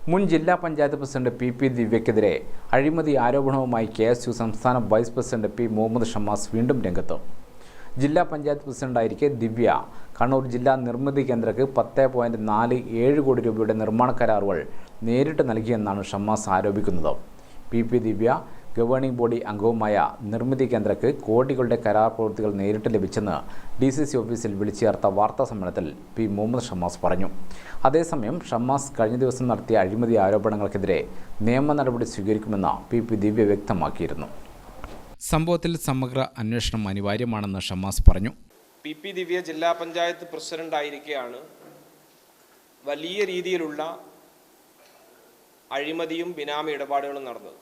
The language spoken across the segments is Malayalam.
മുൻ ജില്ലാ പഞ്ചായത്ത് പ്രസിഡന്റ് പി ദിവ്യക്കെതിരെ അഴിമതി ആരോപണവുമായി KSU സംസ്ഥാന vice president P Muhammad Shammas വീണ്ടും രംഗത്ത്. ജില്ലാ പഞ്ചായത്ത് പ്രസിഡന്റായിരിക്കെ ദിവ്യ കണ്ണൂർ ജില്ലാ നിർമ്മിതി കേന്ദ്രക്ക് 10.47 കോടി രൂപയുടെ നിർമ്മാണ കരാറുകൾ നേരിട്ട് നൽകിയെന്നാണ് ഷമ്മാസ് ആരോപിക്കുന്നത്. പി ദിവ്യ ഗവേണിംഗ് ബോഡി അംഗവുമായ നിർമ്മിതി കേന്ദ്രക്ക് കോടികളുടെ കരാർ പ്രവൃത്തികൾ നേരിട്ട് ലഭിച്ചെന്ന് DCC ഓഫീസിൽ വിളിച്ചു ചേർത്ത വാർത്താ സമ്മേളനത്തിൽ പി മുഹമ്മദ് ഷമ്മാസ് പറഞ്ഞു. അതേസമയം ഷമ്മാസ് കഴിഞ്ഞ ദിവസം നടത്തിയ അഴിമതി ആരോപണങ്ങൾക്കെതിരെ നിയമ നടപടി സ്വീകരിക്കുമെന്ന് പി ദിവ്യ വ്യക്തമാക്കിയിരുന്നു. സംഭവത്തിൽ സമഗ്ര അന്വേഷണം അനിവാര്യമാണെന്ന് ഷമ്മാസ് പറഞ്ഞു. പി ദിവ്യ ജില്ലാ പഞ്ചായത്ത് പ്രസിഡന്റ് ആയിരിക്കെയാണ് വലിയ രീതിയിലുള്ള അഴിമതിയും ബിനാമി ഇടപാടുകളും നടന്നത്.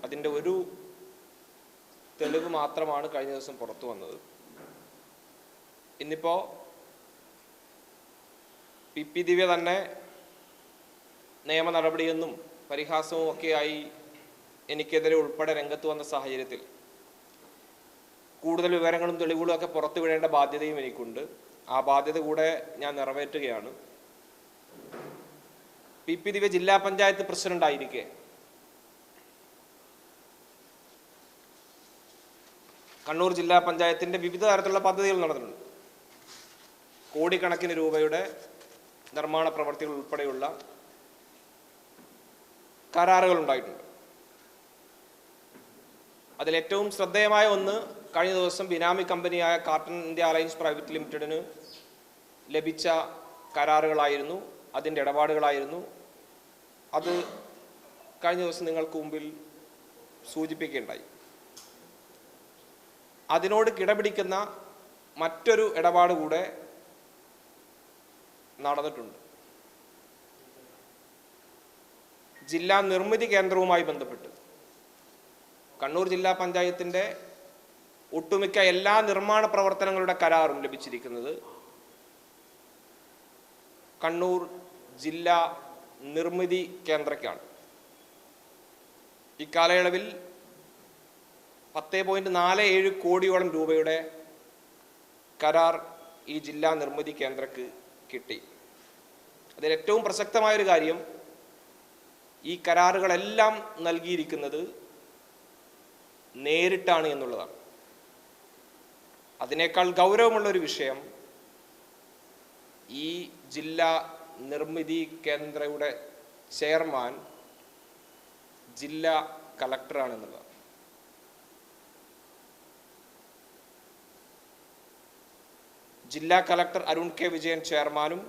അതിൻ്റെ ഒരു തെളിവ് മാത്രമാണ് കഴിഞ്ഞ ദിവസം പുറത്തു വന്നത്. ഇന്നിപ്പോൾ പി ദിവ്യ തന്നെ നിയമ നടപടിയെന്നും പരിഹാസവും ഒക്കെയായി എനിക്കെതിരെ ഉൾപ്പെടെ രംഗത്ത് വന്ന സാഹചര്യത്തിൽ കൂടുതൽ വിവരങ്ങളും തെളിവുകളും ഒക്കെ പുറത്തു വിടേണ്ട ബാധ്യതയും എനിക്കുണ്ട്. ആ ബാധ്യത കൂടെ ഞാൻ നിറവേറ്റുകയാണ്. പി ദിവ്യ ജില്ലാ പഞ്ചായത്ത് പ്രസിഡന്റ് ആയിരിക്കെ കണ്ണൂർ ജില്ലാ പഞ്ചായത്തിൻ്റെ വിവിധ തരത്തിലുള്ള പദ്ധതികൾ നടന്നിട്ടുണ്ട്. കോടിക്കണക്കിന് രൂപയുടെ നിർമ്മാണ പ്രവർത്തികൾ ഉൾപ്പെടെയുള്ള കരാറുകൾ ഉണ്ടായിട്ടുണ്ട്. അതിലേറ്റവും ശ്രദ്ധേയമായ ഒന്ന് കഴിഞ്ഞ ദിവസം ബിനാമി കമ്പനിയായ കാർട്ടൺ ഇന്ത്യ അലയൻസ് പ്രൈവറ്റ് ലിമിറ്റഡിന് ലഭിച്ച കരാറുകളായിരുന്നു, അതിൻ്റെ ഇടപാടുകളായിരുന്നു. അത് കഴിഞ്ഞ ദിവസം നിങ്ങൾക്ക് മുമ്പിൽ സൂചിപ്പിക്കുകയുണ്ടായി. അതിനോട് കിടപിടിക്കുന്ന മറ്റൊരു ഇടപാട് കൂടെ നടന്നിട്ടുണ്ട്. ജില്ലാ നിർമ്മിതി കേന്ദ്രവുമായി ബന്ധപ്പെട്ട് കണ്ണൂർ ജില്ലാ പഞ്ചായത്തിൻ്റെ ഒട്ടുമിക്ക എല്ലാ നിർമ്മാണ പ്രവർത്തനങ്ങളുടെ കരാറും ലഭിച്ചിരിക്കുന്നത് കണ്ണൂർ ജില്ലാ നിർമ്മിതി കേന്ദ്രയ്ക്കാണ്. ഇക്കാലയളവിൽ 10.47 കോടിയോളം രൂപയുടെ കരാർ ഈ ജില്ലാ നിർമ്മിതി കേന്ദ്രക്ക് കിട്ടി. അതിൽ ഏറ്റവും പ്രസക്തമായൊരു കാര്യം, ഈ കരാറുകളെല്ലാം നൽകിയിരിക്കുന്നത് നേരിട്ടാണ് എന്നുള്ളതാണ്. അതിനേക്കാൾ ഗൗരവമുള്ളൊരു വിഷയം, ഈ ജില്ലാ നിർമ്മിതി കേന്ദ്രയുടെ ചെയർമാൻ ജില്ലാ കളക്ടറാണെന്നുള്ളതാണ്. ജില്ലാ കളക്ടർ അരുൺ കെ വിജയൻ ചെയർമാനും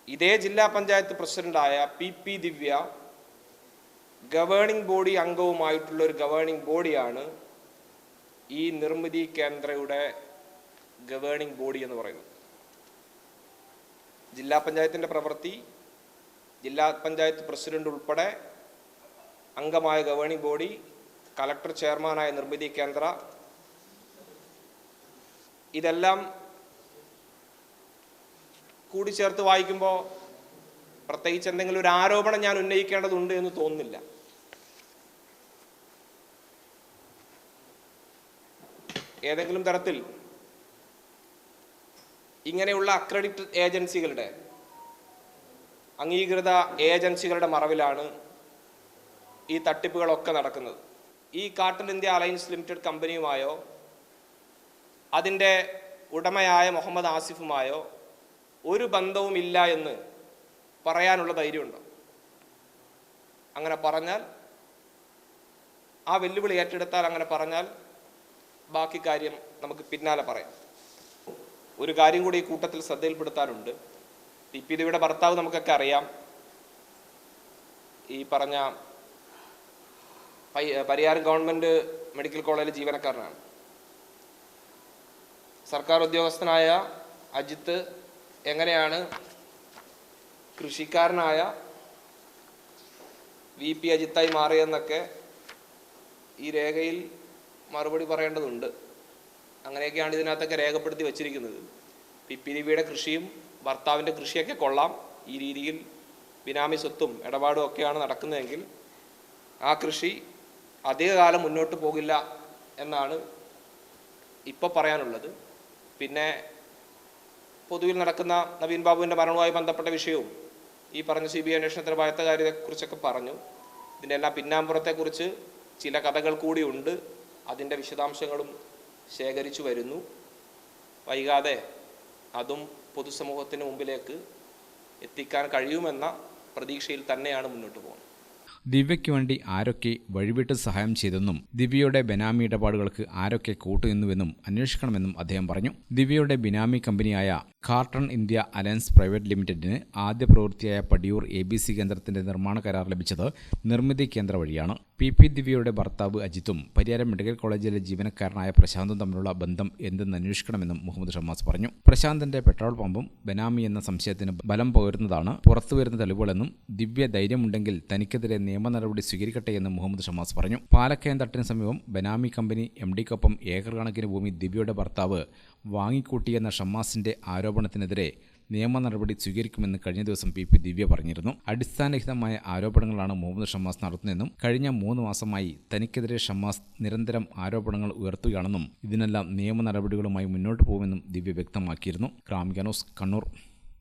ഇതേ ജില്ലാ പഞ്ചായത്ത് പ്രസിഡന്റായ പി ദിവ്യ ഗവേണിംഗ് ബോഡി അംഗവുമായിട്ടുള്ള ഒരു ഗവേണിംഗ് ബോഡിയാണ് ഈ നിർമ്മിതി കേന്ദ്രയുടെ ഗവേണിംഗ് ബോഡി എന്ന് പറയുന്നത്. ജില്ലാ പഞ്ചായത്തിൻ്റെ പ്രവൃത്തി ജില്ലാ പഞ്ചായത്ത് പ്രസിഡന്റ് ഉൾപ്പെടെ അംഗമായ ഗവേണിംഗ് ബോഡി, കളക്ടർ ചെയർമാനായ നിർമ്മിതി കേന്ദ്ര, ഇതെല്ലാം കൂടിച്ചേർത്ത് വായിക്കുമ്പോൾ പ്രത്യേകിച്ച് എന്തെങ്കിലും ഒരു ആരോപണം ഞാൻ ഉന്നയിക്കേണ്ടതുണ്ട് എന്ന് തോന്നുന്നില്ല. ഏതെങ്കിലും തരത്തിൽ ഇങ്ങനെയുള്ള അക്രഡിറ്റഡ് ഏജൻസികളുടെ, അംഗീകൃത ഏജൻസികളുടെ മറവിലാണ് ഈ തട്ടിപ്പുകളൊക്കെ നടക്കുന്നത്. ഈ കാർട്ടൺ ഇന്ത്യ അലയൻസ് ലിമിറ്റഡ് കമ്പനിയുമായോ അതിൻ്റെ ഉടമയായ മുഹമ്മദ് ആസിഫുമായോ ഒരു ബന്ധവുമില്ല എന്ന് പറയാനുള്ള ധൈര്യമുണ്ടോ? അങ്ങനെ പറഞ്ഞാൽ, ആ വെല്ലുവിളി ഏറ്റെടുത്താൽ, അങ്ങനെ പറഞ്ഞാൽ ബാക്കി കാര്യം നമുക്ക് പിന്നാലെ പറയാം. ഒരു കാര്യം കൂടി ഈ കൂട്ടത്തിൽ ശ്രദ്ധയിൽപ്പെടുത്താനുണ്ട്. പി ദിവ്യയുടെ ഭർത്താവ് നമുക്കൊക്കെ അറിയാം, ഈ പറഞ്ഞ പരിയാരം ഗവൺമെൻറ് മെഡിക്കൽ കോളേജിലെ ജീവനക്കാരനാണ്. സർക്കാർ ഉദ്യോഗസ്ഥനായ അജിത്ത് എങ്ങനെയാണ് കൃഷിക്കാരനായ VP അജിത്തായി മാറിയെന്നൊക്കെ ഈ രേഖയിൽ മറുപടി പറയേണ്ടതുണ്ട്. അങ്ങനെയൊക്കെയാണ് ഇതിനകത്തൊക്കെ രേഖപ്പെടുത്തി വച്ചിരിക്കുന്നത്. പി ദിവ്യയുടെ കൃഷിയും ഭർത്താവിൻ്റെ കൃഷിയൊക്കെ കൊള്ളാം. ഈ രീതിയിൽ ബിനാമി സ്വത്തും ഇടപാടും ഒക്കെയാണ് നടക്കുന്നതെങ്കിൽ ആ കൃഷി അധികകാലം മുന്നോട്ട് പോകില്ല എന്നാണ് ഇപ്പോൾ പറയാനുള്ളത്. പിന്നെ പൊതുവിൽ നടക്കുന്ന നവീൻ ബാബുവിൻ്റെ മരണവുമായി ബന്ധപ്പെട്ട വിഷയവും ഈ പറഞ്ഞ CBI അന്വേഷണത്തിന് ഭയത്ത കാര്യത്തെക്കുറിച്ചൊക്കെ പറഞ്ഞു. ഇതിൻ്റെ എല്ലാ പിന്നാമ്പുറത്തെക്കുറിച്ച് ചില കഥകൾ കൂടിയുണ്ട്. അതിൻ്റെ വിശദാംശങ്ങളും ശേഖരിച്ചു വരുന്നു. വൈകാതെ അതും പൊതുസമൂഹത്തിന് മുമ്പിലേക്ക് എത്തിക്കാൻ കഴിയുമെന്ന പ്രതീക്ഷയിൽ തന്നെയാണ് മുന്നോട്ട് പോകുന്നത്. ദിവ്യയ്ക്ക് വേണ്ടി ആരൊക്കെ വഴിവിട്ട് സഹായം ചെയ്തെന്നും ദിവ്യയുടെ ബെനാമി ഇടപാടുകൾക്ക് ആരൊക്കെ കൂട്ടുനിന്നുവെന്നും അന്വേഷിക്കണമെന്നും അദ്ദേഹം പറഞ്ഞു. ദിവ്യയുടെ ബിനാമി കമ്പനിയായ കാർട്ടൺ ഇന്ത്യ അലയൻസ് പ്രൈവറ്റ് ലിമിറ്റഡിന് ആദ്യ പ്രവൃത്തിയായ പടിയൂർ ABC കേന്ദ്രത്തിന്റെ നിർമ്മാണ കരാർ ലഭിച്ചത് നിർമ്മിതി കേന്ദ്ര വഴിയാണ്. PP ദിവ്യയുടെ ഭർത്താവ് അജിത്തും പരിയാരം മെഡിക്കൽ കോളേജിലെ ജീവനക്കാരനായ പ്രശാന്തും തമ്മിലുള്ള ബന്ധം എന്തെന്ന് അന്വേഷിക്കണമെന്നും മുഹമ്മദ് ഷമ്മാസ് പറഞ്ഞു. പ്രശാന്തിന്റെ പെട്രോൾ പമ്പും ബെനാമി എന്ന സംശയത്തിന് ബലം പകരുന്നതാണ് പുറത്തുവരുന്ന തെളിവുകളെന്നും ദിവ്യ ധൈര്യമുണ്ടെങ്കിൽ തനിക്കെതിരെ നിയമ നടപടി സ്വീകരിക്കട്ടെ എന്നും മുഹമ്മദ് ഷമ്മാസ് പറഞ്ഞു. പാലക്കയം തട്ടിന് സമീപം ബെനാമി കമ്പനി MDക്കൊപ്പം ഏക്കർ കണക്കിന് ഭൂമി ദിവ്യയുടെ ഭർത്താവ് വാങ്ങിക്കൂട്ടിയെന്ന ഷമ്മാസിന്റെ ആരോപണത്തിനെതിരെ നിയമ നടപടി സ്വീകരിക്കുമെന്ന് കഴിഞ്ഞ ദിവസം PP ദിവ്യ പറഞ്ഞിരുന്നു. അടിസ്ഥാനരഹിതമായ ആരോപണങ്ങളാണ് മുഹമ്മദ് ഷമ്മാസ് നടത്തുന്നതെന്നും കഴിഞ്ഞ 3 മാസമായി തനിക്കെതിരെ ഷമ്മാസ് നിരന്തരം ആരോപണങ്ങൾ ഉയർത്തുകയാണെന്നും ഇതിനെല്ലാം നിയമ നടപടികളുമായി മുന്നോട്ട് പോകുമെന്നും ദിവ്യ വ്യക്തമാക്കിയിരുന്നു. ഗ്രാമിക ന്യൂസ്, കണ്ണൂർ.